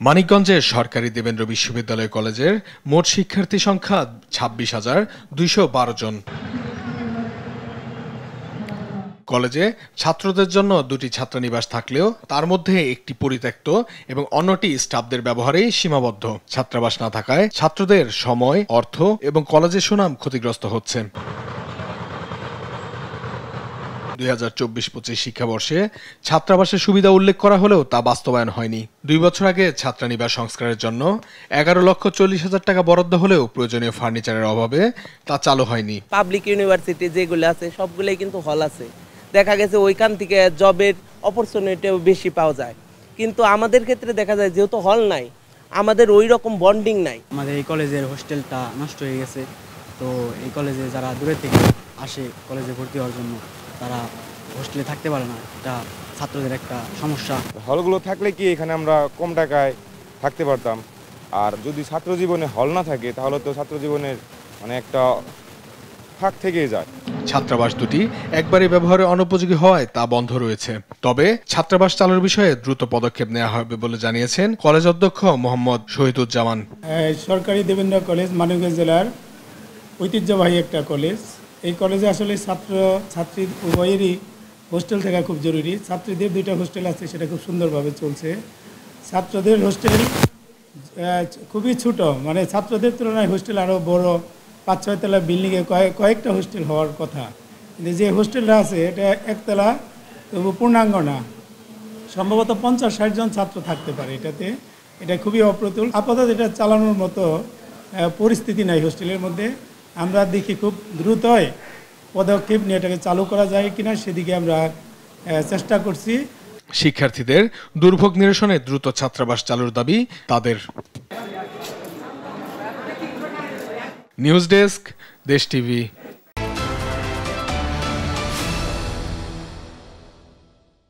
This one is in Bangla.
মানিকগঞ্জের সরকারি দেবেন্দ্র বিশ্ববিদ্যালয় কলেজের মোট শিক্ষার্থী সংখ্যা ২৬,২১২ জন। কলেজে ছাত্রদের জন্য দুটি ছাত্রানিবাস থাকলেও তার মধ্যে একটি পরিত্যক্ত এবং অন্যটি স্টাফদের ব্যবহারেই সীমাবদ্ধ। ছাত্রাবাস না থাকায় ছাত্রদের সময়, অর্থ এবং কলেজের সুনাম ক্ষতিগ্রস্ত হচ্ছে। ২০২৪-২৫ শিক্ষাবর্ষে ছাত্রাবাসের সুবিধা উল্লেখ করা হলেও তা বাস্তবায়ন হয়নি। ২ বছর আগে ছাত্রানিবাস সংস্কারের জন্য ১১,৪০,০০০ টাকা বরাদ্দ হলেও প্রয়োজনীয় ফার্নিচারের অভাবে তা চালু হয়নি। পাবলিক ইউনিভার্সিটি যেগুলো আছে সবগুলোই কিন্তু হল আছে, দেখা গেছে ওইখান থেকে জবের অপরচুনিটিও বেশি পাওয়া যায়, কিন্তু আমাদের ক্ষেত্রে দেখা যায় যেহেতু হল নাই, আমাদের ওই রকম বন্ডিং নাই। আমাদের এই কলেজের হোস্টেলটা নষ্ট হয়ে গেছে, তো এই কলেজে যারা দূরে থেকে আসে কলেজে ভর্তি হওয়ার জন্য তারা হোস্টেলে থাকতে পারে না, এটা ছাত্রদের একটা সমস্যা। হলগুলো থাকলে কি এখানে আমরা কম টাকায় থাকতে পারতাম, আর যদি ছাত্র জীবনে হল না থাকে তাহলে তো ছাত্র জীবনের একটা ফাঁক থেকেই যায়। ছাত্রাবাস দুটি একবারই ব্যবহারে অনুপযোগী হওয়ায় তা বন্ধ রয়েছে। তবে ছাত্রাবাস চালুর বিষয়ে দ্রুত পদক্ষেপ নেওয়া হবে বলে জানিয়েছেন কলেজ অধ্যক্ষ মোহাম্মদ শহীদুজ্জামান। সরকারি দেবেন্দ্র কলেজ মানিকগঞ্জ জেলার ঐতিহ্যবাহী একটা কলেজ। এই কলেজে আসলে ছাত্র ছাত্রী উভয়েরই হোস্টেল থাকা খুব জরুরি। ছাত্রীদের দুইটা হোস্টেল আছে, সেটা খুব সুন্দরভাবে চলছে। ছাত্রদের হোস্টেল খুবই ছোট, মানে ছাত্রদের তুলনায় হোস্টেল আরও বড়, ৫-৬ তলা বিল্ডিংয়ে কয়েকটা হোস্টেল হওয়ার কথা, কিন্তু যে হোস্টেলটা আছে এটা একতলা, তবু পূর্ণাঙ্গ না। সম্ভবত ৫০-৬০ জন ছাত্র থাকতে পারে এটাতে। এটা খুবই অপ্রতুল। আপাতত এটা চালানোর মতো পরিস্থিতি নাই হোস্টেলের মধ্যে। আমরা দেখি খুব দ্রুতই পদক্ষেপ নিয়ে এটাকে চালু করা যায় কিনা সেদিকে আমরা চেষ্টা করছি। শিক্ষার্থীদের দুর্ভোগ নিরসনে দ্রুত ছাত্রাবাস চালুর দাবি তাদের। নিউজ ডেস্ক, দেশ টিভি।